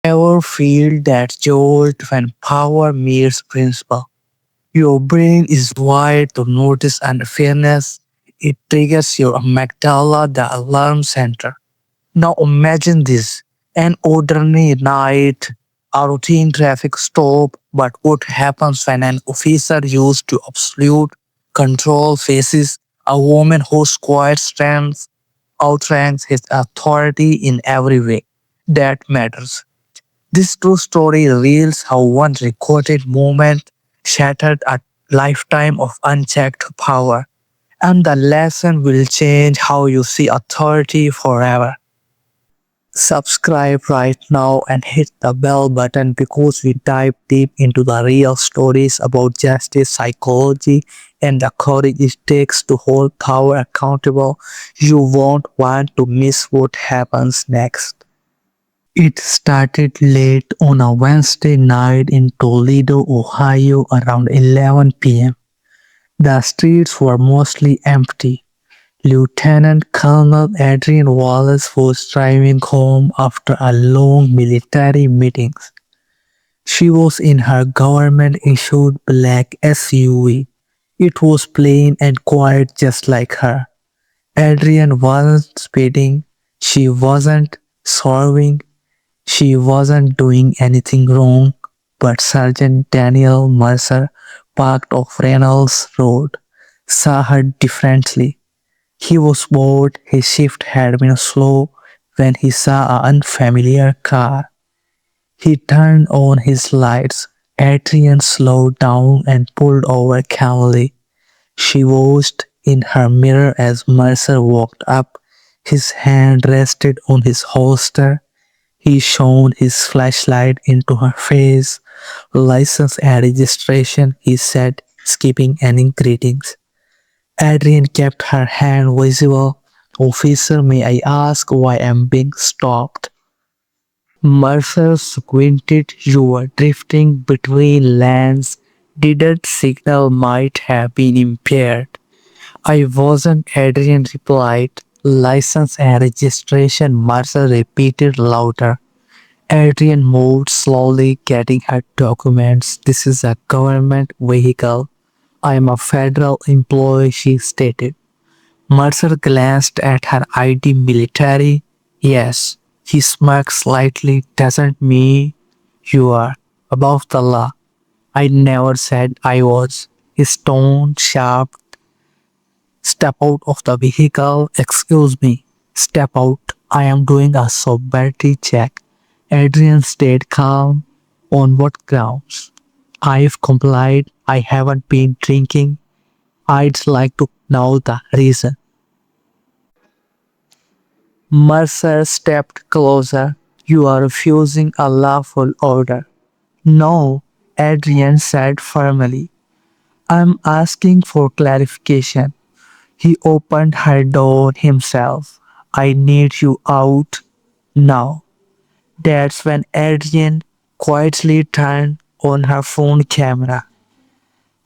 Ever feel that jolt when power meets principle? Your brain is wired to notice unfairness. It triggers your amygdala, the alarm center. Now imagine this, an ordinary night, a routine traffic stop, but what happens when an officer used to absolute control faces a woman whose quiet strength outranks his authority in every way that matters. This true story reveals how one recorded moment shattered a lifetime of unchecked power, and the lesson will change how you see authority forever. Subscribe right now and hit the bell button because we dive deep into the real stories about justice, psychology, and the courage it takes to hold power accountable. You won't want to miss what happens next. It started late on a Wednesday night in Toledo, Ohio around 11 p.m. The streets were mostly empty. Lieutenant Colonel Adrian Wallace was driving home after a long military meeting. She was in her government-issued black SUV. It was plain and quiet just like her. Adrian wasn't speeding. She wasn't swerving. She wasn't doing anything wrong, but Sergeant Daniel Mercer, parked off Reynolds Road, saw her differently. He was bored, his shift had been slow when he saw an unfamiliar car. He turned on his lights. Adrian slowed down and pulled over calmly. She watched in her mirror as Mercer walked up. His hand rested on his holster. He shone his flashlight into her face. License and registration, he said, skipping any greetings. Adrian kept her hand visible. Officer, may I ask why I'm being stopped? Mercer squinted. You were drifting between lanes. Didn't signal might have been impaired. I wasn't, Adrian replied. License and registration, Mercer repeated louder. Adrian moved slowly, getting her documents. This is a government vehicle. I am a federal employee, she stated. Mercer glanced at her ID military. Yes, he smirked slightly. Doesn't mean you are above the law. I never said I was. His tone sharp. Step out of the vehicle. Excuse me. Step out. I am doing a sobriety check. Adrian stayed calm. On what grounds? I've complied. I haven't been drinking. I'd like to know the reason. Mercer stepped closer. You are refusing a lawful order. No, Adrian said firmly. I'm asking for clarification. He opened her door himself. I need you out now. That's when Adrian quietly turned on her phone camera.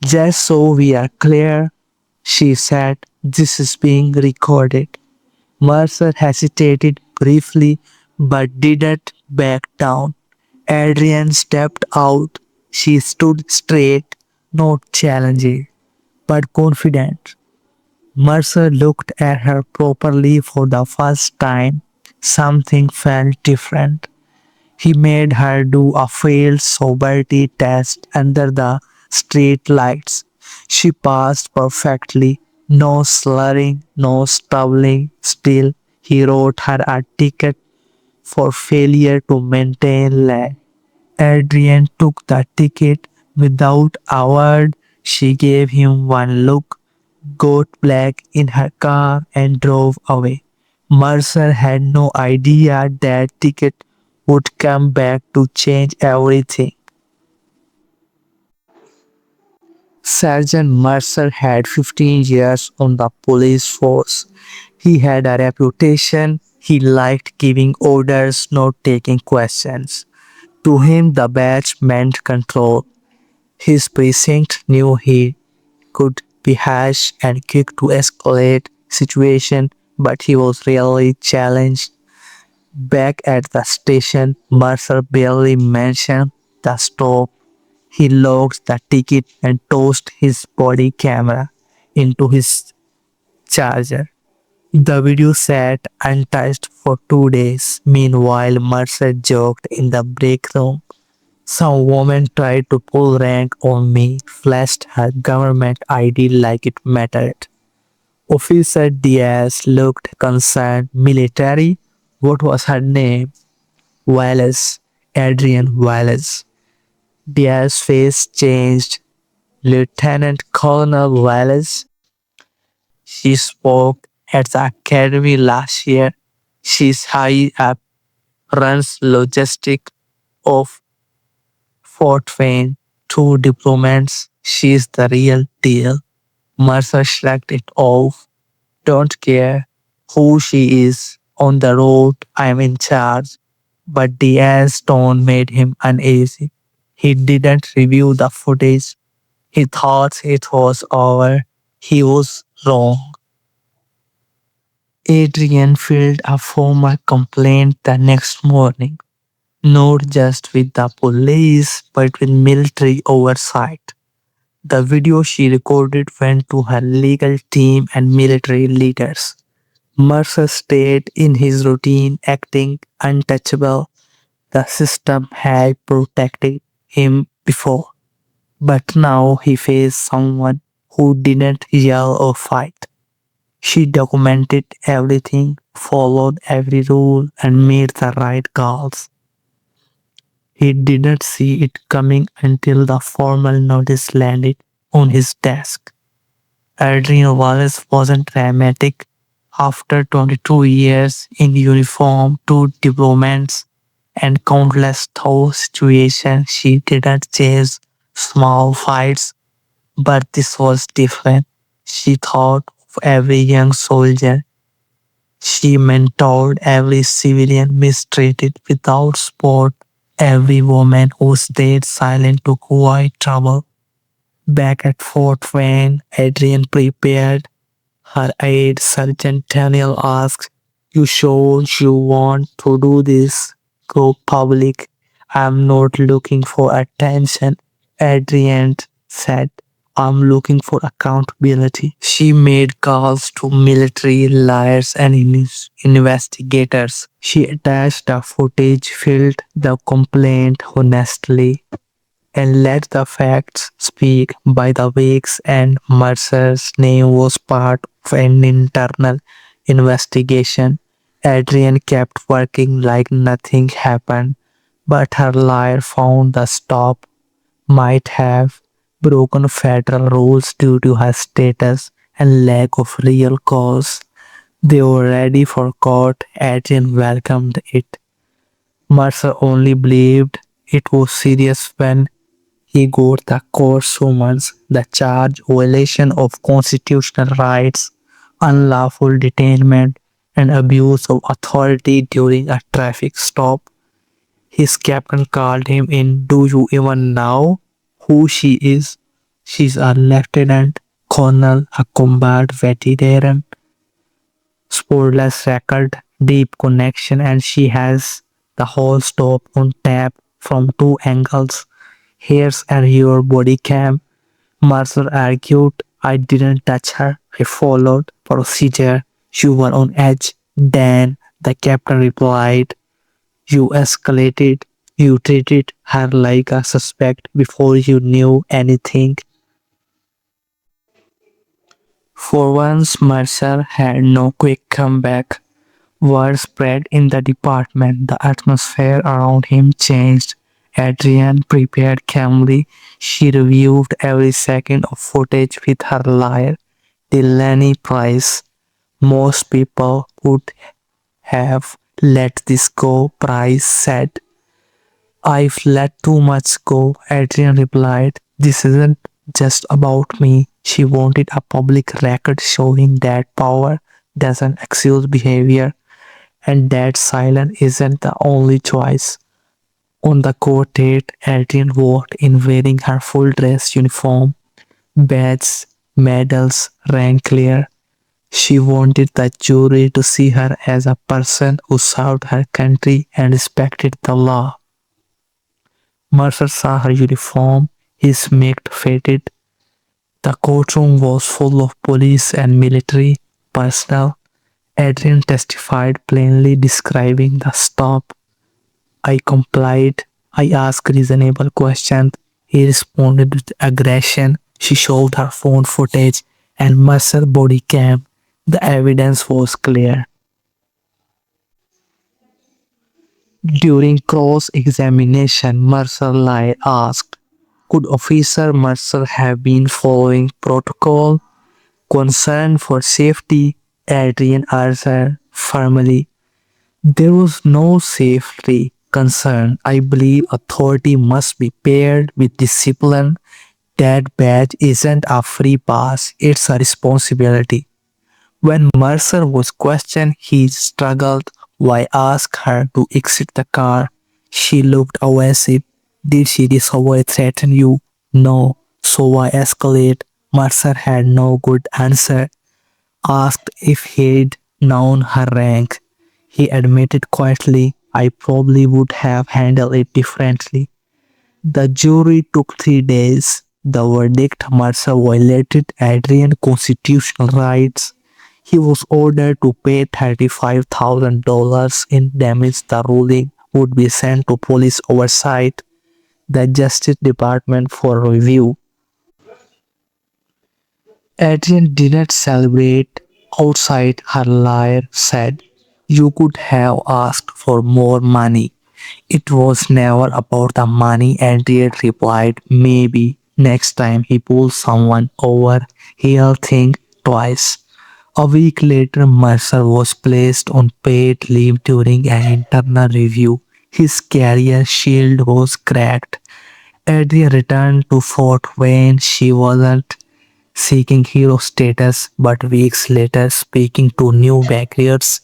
Just so we are clear, she said, this is being recorded. Mercer hesitated briefly but didn't back down. Adrian stepped out. She stood straight, not challenging, but confident. Mercer looked at her properly for the first time. Something felt different. He made her do a failed sobriety test under the street lights. She passed perfectly, no slurring, no stumbling. Still, he wrote her a ticket for failure to maintain lane. Adrian took the ticket without a word. She gave him one look, got back in her car, and drove away. Mercer had no idea that ticket would come back to change everything. Sergeant Mercer had 15 years on the police force. He had a reputation. He liked giving orders, not taking questions. To him, the badge meant control. His precinct knew he could be harsh and quick to escalate situation, but he was rarely challenged. Back at the station, Mercer barely mentioned the stop. He locked the ticket and tossed his body camera into his charger. The video sat untouched for 2 days. Meanwhile, Mercer joked in the break room. Some woman tried to pull rank on me, flashed her government ID like it mattered. Officer Diaz looked concerned. Military? What was her name? Wallace. Adrian Wallace. Diaz's face changed. Lieutenant Colonel Wallace. She spoke at the academy last year. She's high up, runs logistics of Fort Wayne. Two diplomats. She's the real deal. Mercer shrugged it off. Don't care who she is. On the road, I'm in charge. But Diaz's tone made him uneasy. He didn't review the footage. He thought it was over. He was wrong. Adrian filed a formal complaint the next morning, not just with the police, but with military oversight. The video she recorded went to her legal team and military leaders. Mercer stayed in his routine, acting untouchable. The system had protected him before, but now he faced someone who didn't yell or fight. She documented everything, followed every rule, and made the right calls. He didn't see it coming until the formal notice landed on his desk. Adrian Wallace wasn't dramatic. After 22 years in uniform, two diplomats, and countless tough situations, she didn't chase small fights, but this was different. She thought of every young soldier. She mentored every civilian mistreated without support, every woman who stayed silent to avoid trouble. Back at Fort Wayne, Adrian prepared. Her aide, Sergeant Daniel, asked, "You sure you want to do this? Go public. I'm not looking for attention," Adrian said. "I'm looking for accountability." She made calls to military liars and investigators. She attached the footage, filled the complaint honestly, and let the facts speak. By the week's end, Mercer's name was part of an internal investigation. Adrian kept working like nothing happened, but her lawyer found the stop might have broken federal rules due to her status and lack of real cause. They were ready for court. Adrian welcomed it. Mercer only believed it was serious when he got the court summons. The charge violation of constitutional rights, unlawful detainment, and abuse of authority during a traffic stop. His captain called him in. "Do you even know who she is?" "She's a lieutenant colonel, a combat veteran, spotless record, deep connection, and she has the whole stop on tap from two angles. Here's your body cam." Mercer argued, "I didn't touch her. I followed procedure. You were on edge." "Then," the captain replied, "you escalated. You treated her like a suspect before you knew anything." For once, Mercer had no quick comeback. Word spread in the department. The atmosphere around him changed. Adrian prepared calmly. She reviewed every second of footage with her lawyer, Delaney Price. "Most people would have let this go," Price said. "I've let too much go," Adrian replied. "This isn't just about me." She wanted a public record showing that power doesn't excuse behavior and that silence isn't the only choice. On the court date, Adrian walked in wearing her full dress uniform, badge, medals, rank clear. She wanted the jury to see her as a person who served her country and respected the law. Mercer saw her uniform, his make faded. The courtroom was full of police and military personnel. Adrian testified plainly describing the stop. I complied. I asked reasonable questions. He responded with aggression. She showed her phone footage and Mercer body cam. The evidence was clear. During cross-examination, Mercer lied asked, could Officer Mercer have been following protocol? Concern for safety, Adrian answered firmly. There was no safety concern. I believe authority must be paired with discipline. That badge isn't a free pass, it's a responsibility. When Mercer was questioned, he struggled. Why ask her to exit the car? She looked evasive. Did she discover threaten you? No. So why escalate? Mercer had no good answer. Asked if he'd known her rank. He admitted quietly, I probably would have handled it differently. The jury took 3 days. The verdict Mercer violated Adrian's constitutional rights. He was ordered to pay $35,000 in damage. The ruling would be sent to police oversight, the Justice Department for review. Adrian didn't celebrate outside. Her lawyer said, you could have asked for more money. It was never about the money. Adrian replied, maybe next time he pulls someone over, he'll think twice. A week later, Mercer was placed on paid leave during an internal review. His career shield was cracked. Adrian returned to Fort Wayne. She wasn't seeking hero status, but weeks later, speaking to new backers,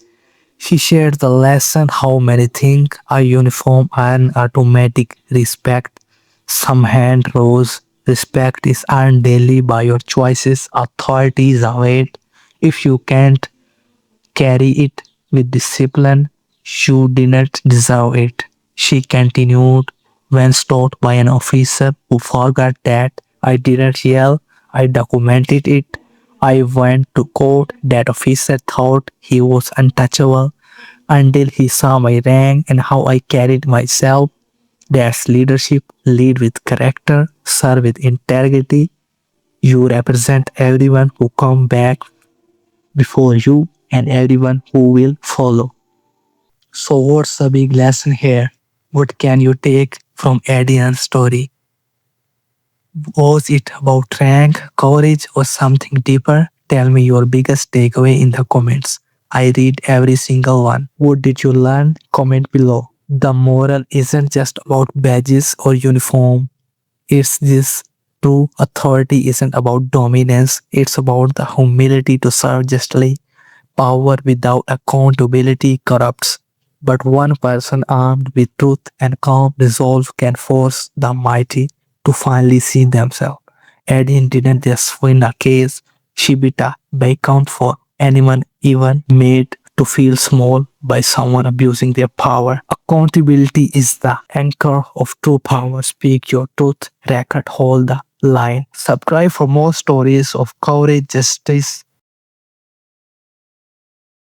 she shared the lesson how many think a uniform and automatic respect. Some hand rose. Respect is earned daily by your choices. Authority is a weight. If you can't carry it with discipline, you didn't deserve it. She continued when stopped by an officer who forgot that I didn't yell, I documented it. I went to court. That officer thought he was untouchable until he saw my rank and how I carried myself. That's leadership. Lead with character, serve with integrity. You represent everyone who come back before you and everyone who will follow. So what's the big lesson here? What can you take from Adrian's story? Was it about rank, courage, or something deeper? Tell me your biggest takeaway in the comments. I read every single one. What did you learn? Comment below. The moral isn't just about badges or uniform. It's this true authority isn't about dominance. It's about the humility to serve justly. Power without accountability corrupts, but one person armed with truth and calm resolve can force the mighty to finally see themselves. Edin didn't just win a case, she beat a by count for anyone even made to feel small by someone abusing their power. Accountability is the anchor of true power. Speak your truth, record, hold the line. Subscribe for more stories of courage, justice,